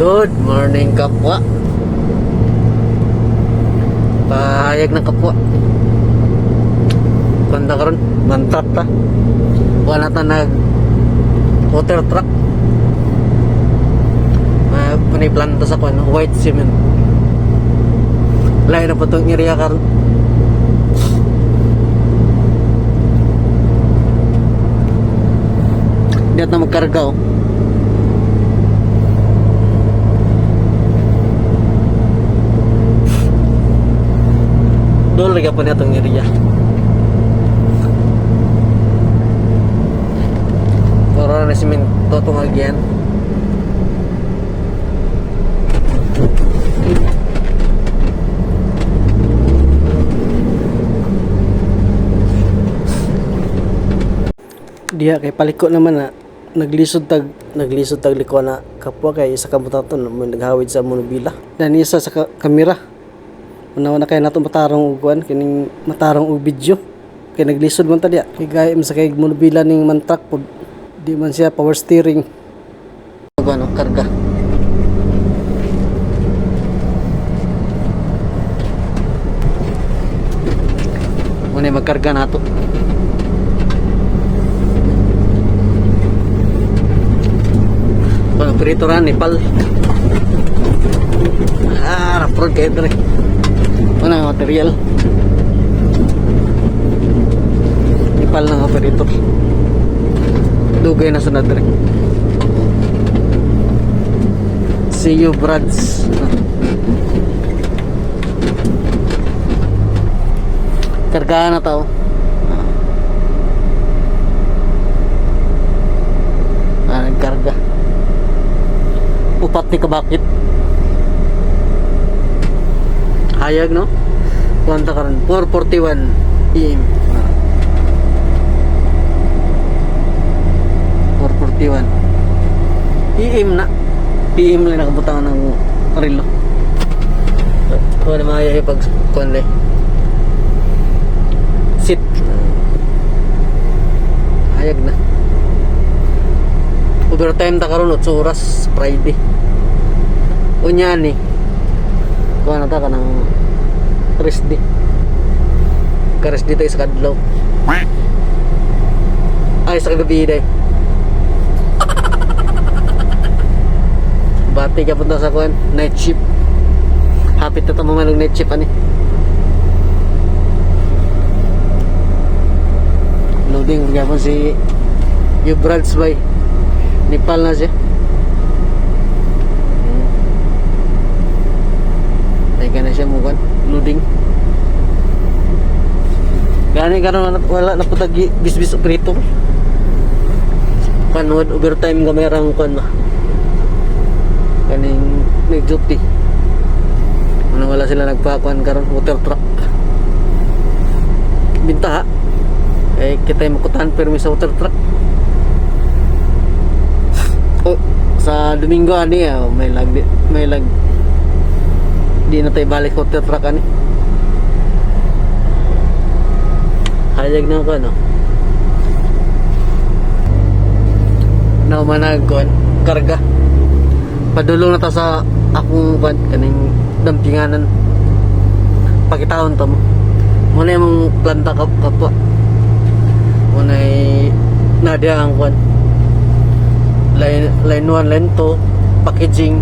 Good morning kapwa. Pahayag ng kapwa. Kanda karon mantat ta. Wala ta nag water truck. Paniplanta sa kwan white cement. Lain na po itong area karon. Diyan na magkarga oh. Doon lagi po niya itong area. Para na simento itong agyan. Diya kay paliko naman na naglisod tag liko na kapwa kay isa ka butaton mo naghawid sa monobila. Dan isa sa kamera. Una na kay nato matarong og kuan kining matarong og video kay naglisod man ta diya kay gayem sa kay monobila ning mantrak pod di man siya power steering ano karga muna magkarga nato pang peritoran Nepal rapor kayo ito mana material Nepal ng operator dugay na sunod rin see you brads kargaan na tao nagkarga upat ni kabakit hayag no kuwanta karon 4:41 PM 4:41 PM na PM lang nakabutang ng relo wala maya pag kuan sit hayag na overtime ta karon 8 oras Friday unya ni kuha na ta ka ng rest day ka-rest day tayo sa kadlaw ay sa gabi day bati ka punta sa kuhan night shift hapit na tamo manong night shift ani loading gapon si Yubrads bay Nepal na siya ka na siya mukan loading gani karon wala na putag bisbis operator kanod overtime gamerang kon ba kaning nag duty ano wala sila nagpakuan karon water truck binta eh kita makutan permi sa water truck oh sa Domingo ani may lag di na tayo balik water truck ani hayag na ako no na managkon karga padulong na ta sa akong bad kaning dampinganan pagitaon to mo muna yung planta kapwa muna nadia ang kwan line 1 line 2 packaging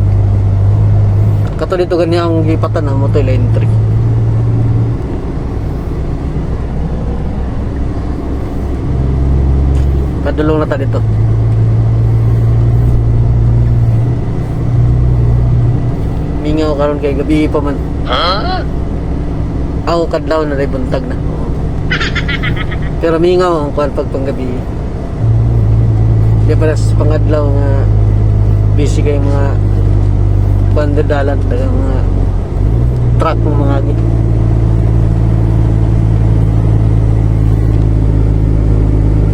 kato dito ganyan ang gipatan na mo to line 3 padulong na ta dito mingaw karon kay gabi pa man ako kadlaw na rin buntag na pero mingaw ang kuhan pag panggabi di para sa pangadlaw nga busy kayo mga pandadalan dagang mga truck ng mga agi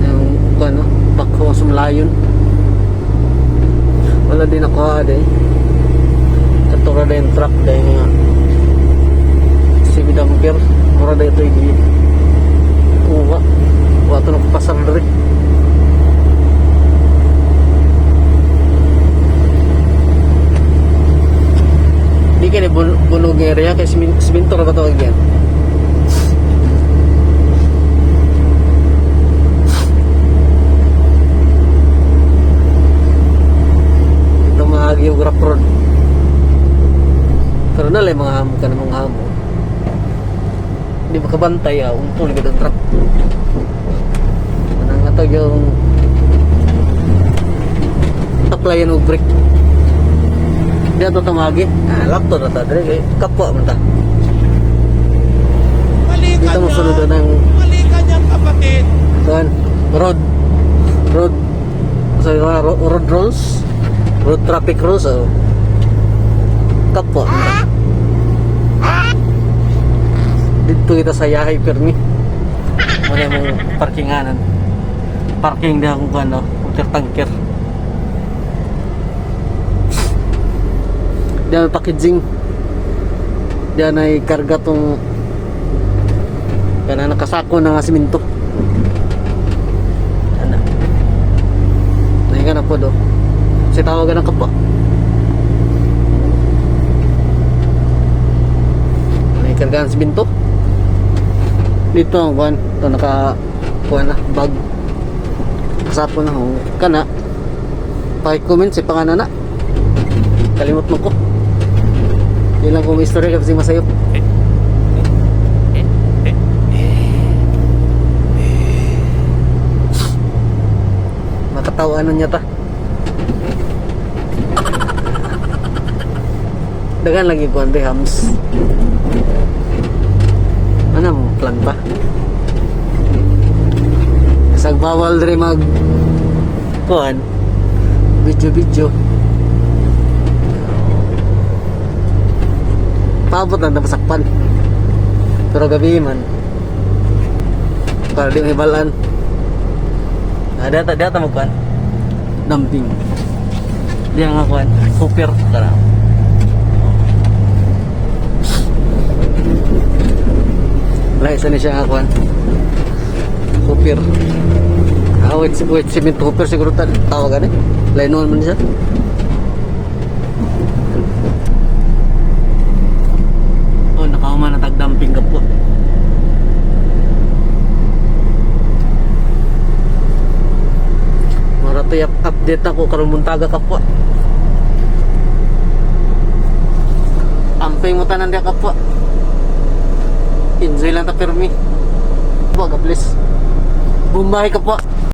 yung ano bakho sa malayon wala din ako katura na yung truck dahil nga si Bidamper mura na ito yung kuha wato na kupasar na rin og area kay siminto ra ba to again. Ito mga geograph road. Pero nalay mga hamo ka na mga hamo. Hindi makabantay untol gid ang truck. Anang ato yung applyan og brake. Di ato tamagi. Laptop na ta dire kapwa man ta. Dito mo sunod ng Malika niyang kapatid. kuan road so road rules, road traffic rules kapwa man ta. Dito kita sa Yahay Permi. Wala mong parkinganan. Parking dia kung ano, water tanker. Dia may packaging. Dia na karga tong kana nakasako na nga siminto. Ana. Nahinga na po do. Si tawagan ng kapwa. May karga ng siminto. Dito ang kuan, ito naka kuan na bag. Kasako na ho. Kana. Pa-comment si panganana. Kalimot mo ko. Di lang ko may istorya kasi masayop. Makatawa niya ta. Dagan lagi kuan de hams. Ano mo planta? Isang bawal rin mag kuan video paabot na napasakpan pero gabi man para di mahibalan data mo kuan dumping diyan nga kuan super tara lahi sa ni siya nga kuan super wait cement hooper siguro tawagan lain naman man siya nakauma na tag-dumping ka po marato update ako karon muntaga ka po amping mo tanan dia ka po enjoy lang ta permi po God bless Bumbahay ka po